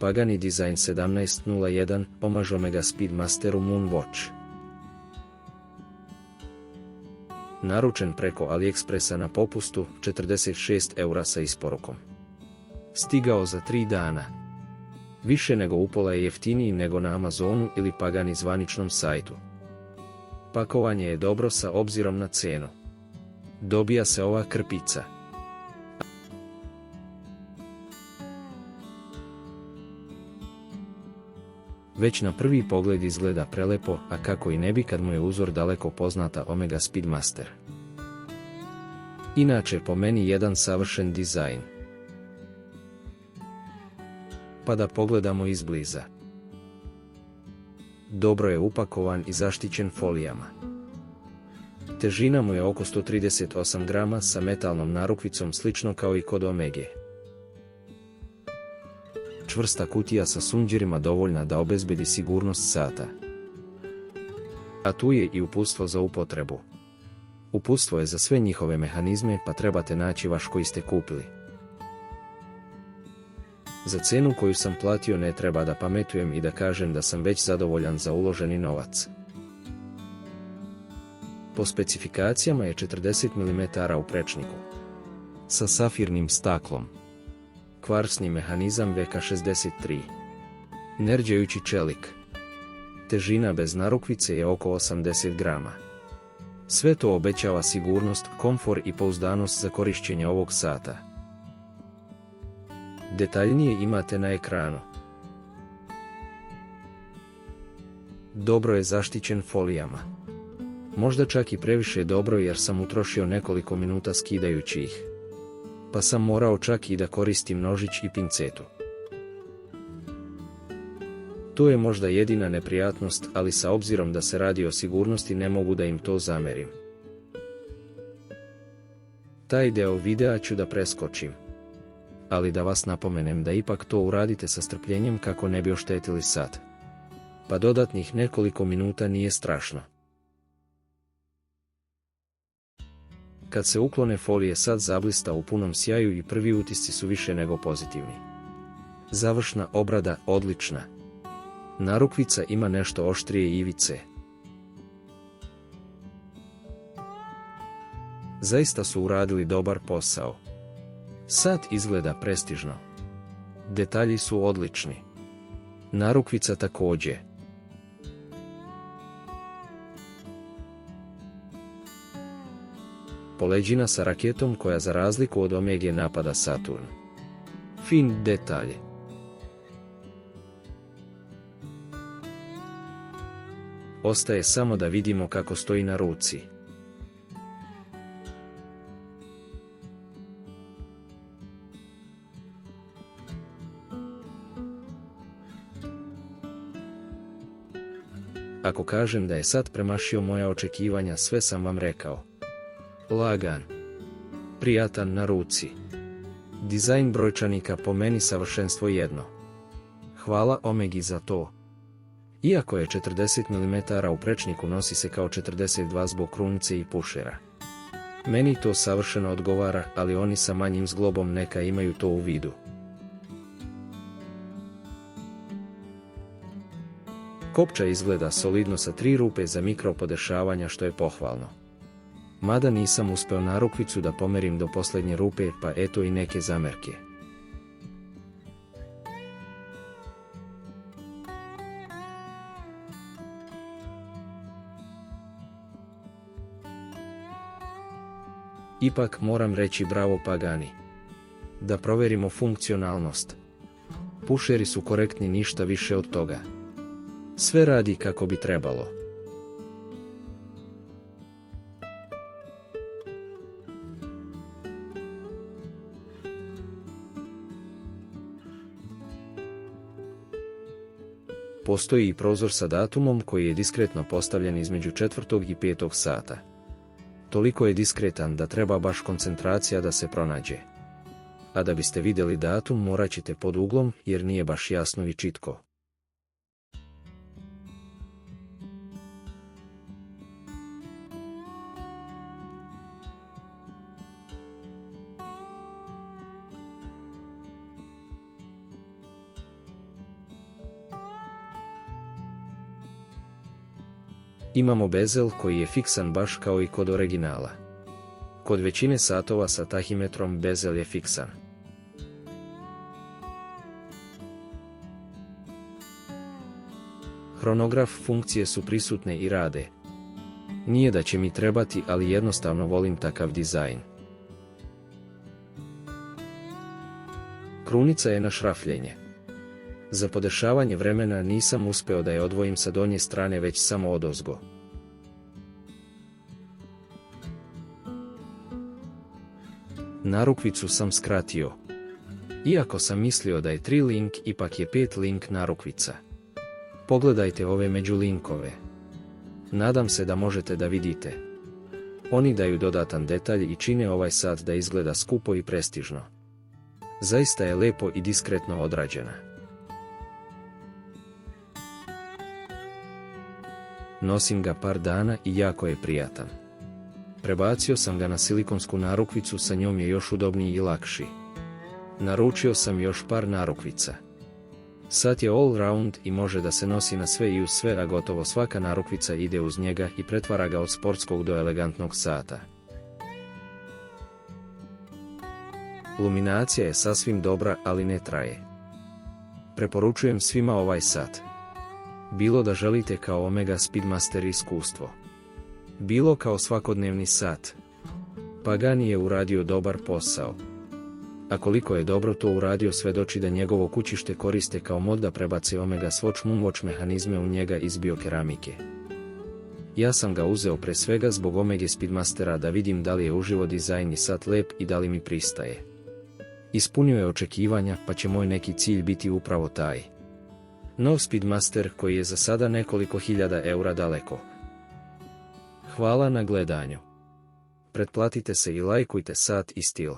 Pagani Design 1701 Homage Omega Speedmasteru Moon Watch. Naručen preko AliExpressa na popustu, 46 € sa isporukom. Stigao za 3 dana. Više nego upola je jeftiniji nego na Amazonu ili Pagani zvaničnom sajtu. Pakovanje je dobro sa obzirom na cenu. Dobija se ova krpica. Već na prvi pogled izgleda prelepo, a kako i ne bi kad mu je uzor daleko poznata Omega Speedmaster. Inače po meni jedan savršen dizajn. Pa da pogledamo izbliza. Dobro je upakovan i zaštićen folijama. Težina mu je oko 138 grama sa metalnom narukvicom slično kao i kod Omege. Čvrsta kutija sa sunđerima dovoljna da obezbedi sigurnost sata. A tu je i uputstvo za upotrebu. Uputstvo je za sve njihove mehanizme, pa trebate naći vaš koji ste kupili. Za cenu koju sam platio ne treba da pametujem i da kažem da sam već zadovoljan za uloženi novac. Po specifikacijama je 40 mm u prečniku. Sa safirnim staklom. Kvarsni mehanizam VK63. Nerđajući čelik. Težina bez narukvice je oko 80 grama. Sve to obećava sigurnost, komfor i pouzdanost za korišćenje ovog sata. Detaljnije imate na ekranu. Dobro je zaštićen folijama. Možda čak i previše dobro jer sam utrošio nekoliko minuta skidajući ih. Pa sam morao čak i da koristim nožić i pincetu. To je možda jedina neprijatnost, ali sa obzirom da se radi o sigurnosti ne mogu da im to zamerim. Taj deo videa ću da preskočim. Ali da vas napomenem da ipak to uradite sa strpljenjem kako ne bi oštetili sat. Pa dodatnih nekoliko minuta nije strašno. Kad se uklone folije sat zablista u punom sjaju i prvi utisci su više nego pozitivni. Završna obrada odlična. Narukvica ima nešto oštrije ivice. Zaista su uradili dobar posao. Sat izgleda prestižno. Detalji su odlični. Narukvica također. Poleđina sa raketom koja za razliku od Omege napada Saturn. Fin detalj. Ostaje samo da vidimo kako stoji na ruci. Ako kažem da je sat premašio moja očekivanja, sve sam vam rekao. Lagan. Prijatan na ruci. Dizajn brojčanika po meni savršenstvo jedno. Hvala Omegi za to. Iako je 40 mm u prečniku, nosi se kao 42 zbog krunice i pušera. Meni to savršeno odgovara, ali oni sa manjim zglobom neka imaju to u vidu. Kopča izgleda solidno sa 3 rupe za mikropodešavanja, što je pohvalno. Mada nisam uspeo narukvicu da pomerim do posljednje rupe, pa eto i neke zamerke. Ipak moram reći bravo Pagani. Da proverimo funkcionalnost. Pušeri su korektni, ništa više od toga. Sve radi kako bi trebalo. Postoji i prozor sa datumom koji je diskretno postavljen između 4. i 5. sata. Toliko je diskretan da treba baš koncentracija da se pronađe. A da biste vidjeli datum morat ćete pod uglom jer nije baš jasno i čitko. Imamo bezel koji je fiksan baš kao i kod originala. Kod većine satova sa tahimetrom bezel je fiksan. Hronograf funkcije su prisutne i rade. Nije da će mi trebati, ali jednostavno volim takav dizajn. Krunica je na šrafljenje. Za podešavanje vremena nisam uspeo da je odvojim sa donje strane već samo odozgo. Narukvicu sam skratio. Iako sam mislio da je 3 link, ipak je 5 link narukvica. Pogledajte ove međulinkove. Nadam se da možete da vidite. Oni daju dodatan detalj i čine ovaj sat da izgleda skupo i prestižno. Zaista je lepo i diskretno odrađena. Nosim ga par dana i jako je prijatan. Prebacio sam ga na silikonsku narukvicu, sa njom je još udobniji i lakši. Naručio sam još par narukvica. Sat je all round i može da se nosi na sve i uz sve, a gotovo svaka narukvica ide uz njega i pretvara ga od sportskog do elegantnog sata. Luminacija je sasvim dobra, ali ne traje. Preporučujem svima ovaj sat. Bilo da želite kao Omega Speedmaster iskustvo, bilo kao svakodnevni sat. Pagani je uradio dobar posao. A koliko je dobro to uradio svedoči da njegovo kućište koriste kao mod da prebace Omega Swatch Moonwatch mehanizme u njega iz biokeramike. Ja sam ga uzeo pre svega zbog Omega Speedmastera da vidim da li je uživo dizajn i sat lep i da li mi pristaje. Ispunio je očekivanja, pa će moj neki cilj biti upravo taj. Nov Speedmaster koji je za sada nekoliko hiljada eura daleko. Hvala na gledanju. Pretplatite se i lajkujte sat i stil.